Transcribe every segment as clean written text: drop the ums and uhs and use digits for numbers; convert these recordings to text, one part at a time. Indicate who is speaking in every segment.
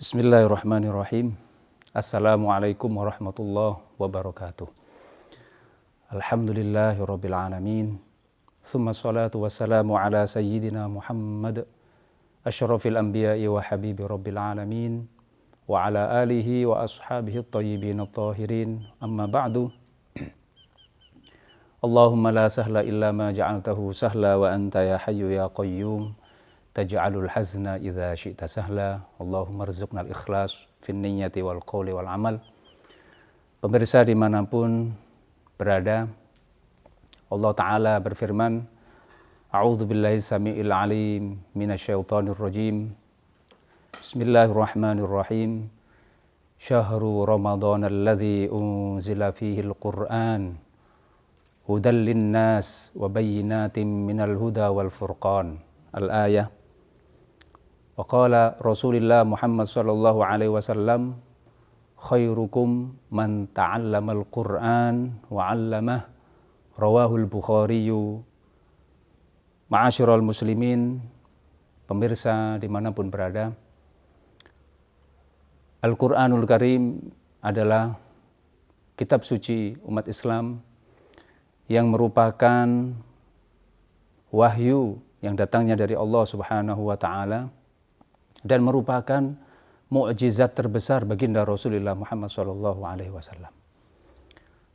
Speaker 1: Bismillahirrahmanirrahim. Assalamualaikum warahmatullahi wabarakatuh. Alhamdulillahirabbil alamin. Tsumma sholatu wassalamu ala sayyidina Muhammad asyrafil anbiya'i wa habibi rabbil alamin wa ala alihi wa ashabihi at-tayyibin at-tahirin. Amma ba'du. Allahumma la sahla illa ma ja'altahu sahla wa anta ya hayyu ya qayyum taj'alul hazna idza syi'ta sahla. Allahumma rzuqna al-ikhlas fin niyyati wal qawli wal amal. Pemirsa dimanapun berada, Allah Ta'ala berfirman, A'udzu billahi samii'il alim minasyaitonir rajim. Bismillahirrahmanirrahim. Syahru Ramadan alladzi unzila fihil Qur'an hudal linnas wa bayyinatin minal huda wal furqan. Al-ayah. Wa qala Rasulullah Muhammad sallallahu alaihi wasallam, khairukum man ta'allamal Qur'an wa 'allamah. Rawahul Bukhari. Ma'asyiral muslimin, pemirsa dimanapun berada, Al-Qur'anul Karim adalah kitab suci umat Islam yang merupakan wahyu yang datangnya dari Allah Subhanahu wa Ta'ala dan merupakan mukjizat terbesar baginda Rasulullah Muhammad SAW.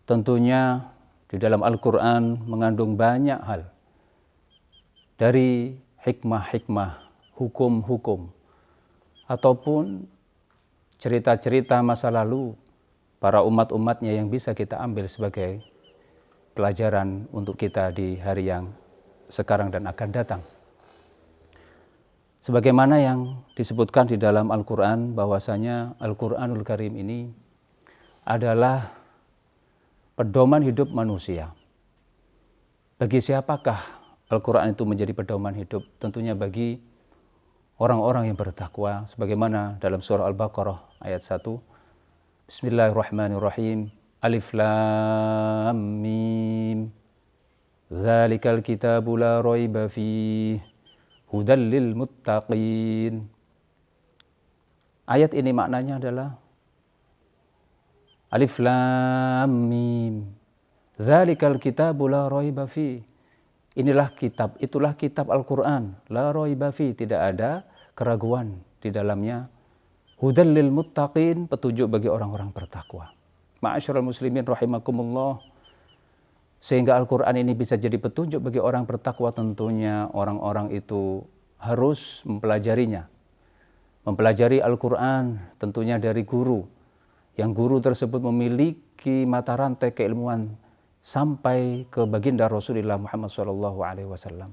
Speaker 1: Tentunya di dalam Al-Quran mengandung banyak hal, dari hikmah-hikmah, hukum-hukum, ataupun cerita-cerita masa lalu para umat-umatnya yang bisa kita ambil sebagai pelajaran untuk kita di hari yang sekarang dan akan datang. Sebagaimana yang disebutkan di dalam Al-Quran, bahwasanya Al-Quranul Karim ini adalah pedoman hidup manusia. Bagi siapakah Al-Quran itu menjadi pedoman hidup? Tentunya bagi orang-orang yang bertakwa, sebagaimana dalam surah Al-Baqarah ayat 1. Bismillahirrahmanirrahim. Alif Lam Mim. Dzalikal kitabu la raiba fihi hudal lil muttaqin. Ayat ini maknanya adalah Alif Lam Mim. Dzalikal kitabu la raiba fihi. Inilah kitab, itulah kitab Al-Qur'an, la raiba fihi, tidak ada keraguan di dalamnya. Hudal lil muttaqin, petunjuk bagi orang-orang bertakwa. Ma'asyiral muslimin rahimakumullah. Sehingga Al-Quran ini bisa jadi petunjuk bagi orang bertakwa, tentunya orang-orang itu harus mempelajarinya. Mempelajari Al-Quran tentunya dari guru, yang guru tersebut memiliki mata rantai keilmuan sampai ke baginda Rasulullah Muhammad SAW.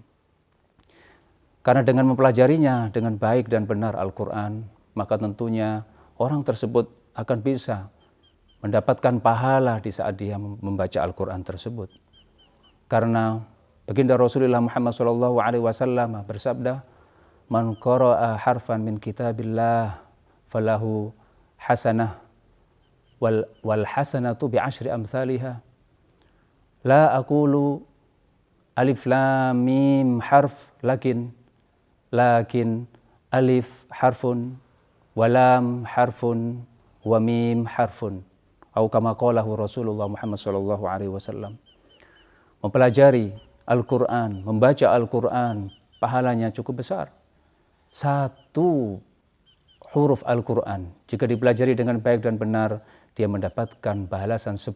Speaker 1: Karena dengan mempelajarinya dengan baik dan benar Al-Quran, maka tentunya orang tersebut akan bisa mendapatkan pahala di saat dia membaca Al-Quran tersebut. Karena baginda Rasulullah Muhammad SAW bersabda, man qara'a harfan min kitabillah falahu hasanah wal hasanatu bi asyri amthaliha. La aqulu alif lam mim harf lakin alif harfun wa lam harfun wa mim harfun. Atau kama qalahu Rasulullah Muhammad SAW. Mempelajari Al-Quran, membaca Al-Quran, pahalanya cukup besar. Satu huruf Al-Quran, jika dipelajari dengan baik dan benar, dia mendapatkan balasan 10.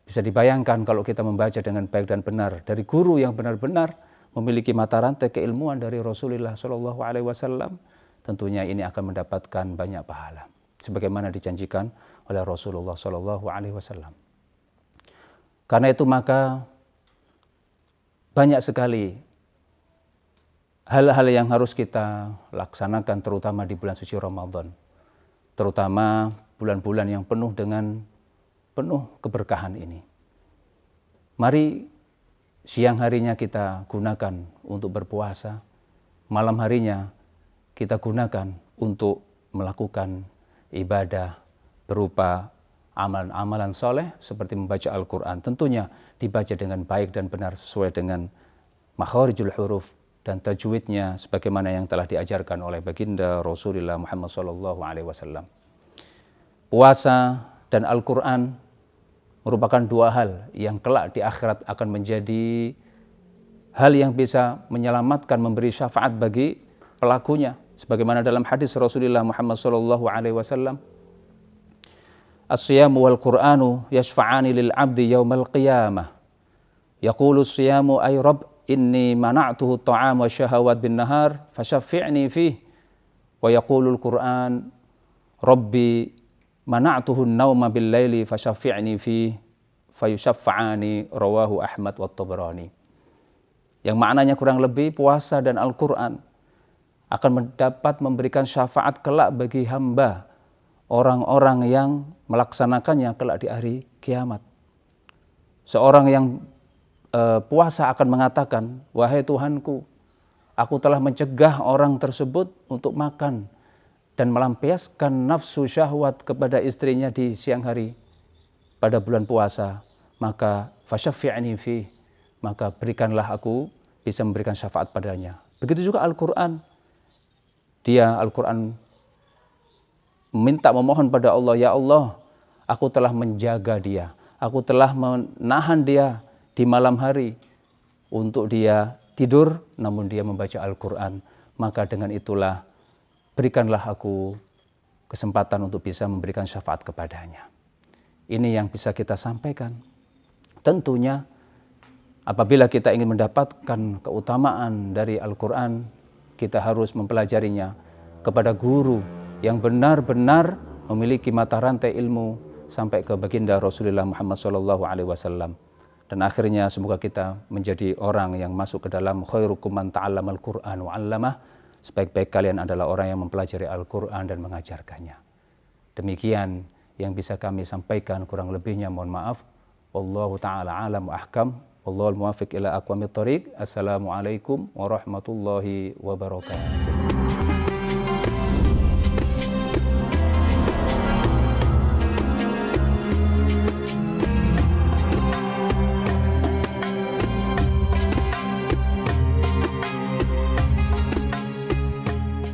Speaker 1: Bisa dibayangkan kalau kita membaca dengan baik dan benar dari guru yang benar-benar memiliki mata rantai keilmuan dari Rasulullah SAW, tentunya ini akan mendapatkan banyak pahala, sebagaimana dijanjikan oleh Rasulullah SAW. Karena itu maka banyak sekali hal-hal yang harus kita laksanakan, terutama di bulan suci Ramadan, terutama bulan-bulan yang penuh keberkahan ini. Mari siang harinya kita gunakan untuk berpuasa, malam harinya kita gunakan untuk melakukan ibadah berupa amalan-amalan soleh seperti membaca Al-Quran. Tentunya dibaca dengan baik dan benar sesuai dengan makharijul huruf, dan tajwidnya sebagaimana yang telah diajarkan oleh baginda Rasulullah Muhammad SAW. Puasa dan Al-Quran merupakan dua hal yang kelak di akhirat akan menjadi hal yang bisa menyelamatkan, memberi syafaat bagi pelakunya. Sebagaimana dalam hadis Rasulullah Muhammad SAW, as-siyamu wal Qur'anu yashfa'ani lil abdi yaumal qiyamah. Yaqulu as-siyamu ay Rabb inni mana'tuhu at-ta'am wa syahawat bin nahar fasyafi'ni fih. Wa yaqulu al-Qur'an Rabbi mana'tuhu an-nauma bil laili fasyafi'ni fih fayusyaffa'ani, rawahu Ahmad wa Tabrani. Yang maknanya kurang lebih puasa dan Al-Quran akan mendapat memberikan syafaat kelak bagi hamba, orang-orang yang melaksanakannya kelak di hari kiamat. Seorang yang puasa akan mengatakan, wahai Tuhanku, aku telah mencegah orang tersebut untuk makan dan melampiaskan nafsu syahwat kepada istrinya di siang hari pada bulan puasa, maka fasyafi'ni fi, maka berikanlah aku bisa memberikan syafaat padanya. Begitu juga Al-Quran. Al-Quran minta, memohon pada Allah, ya Allah, aku telah menjaga dia, aku telah menahan dia di malam hari untuk dia tidur, namun dia membaca Al-Quran, maka dengan itulah berikanlah aku kesempatan untuk bisa memberikan syafaat kepadanya. Ini yang bisa kita sampaikan. Tentunya apabila kita ingin mendapatkan keutamaan dari Al-Quran, kita harus mempelajarinya kepada guru yang benar-benar memiliki mata rantai ilmu sampai ke baginda Rasulullah Muhammad SAW. Dan akhirnya semoga kita menjadi orang yang masuk ke dalam khairukum man ta'allamal Qur'an wa 'allamah. Sebaik-baik kalian adalah orang yang mempelajari Al-Quran dan mengajarkannya. Demikian yang bisa kami sampaikan, kurang lebihnya mohon maaf. Wallahu ta'ala alam wa ahkam. Wallahul muwafiq ila aqwamit thoriq. Assalamualaikum warahmatullahi wabarakatuh.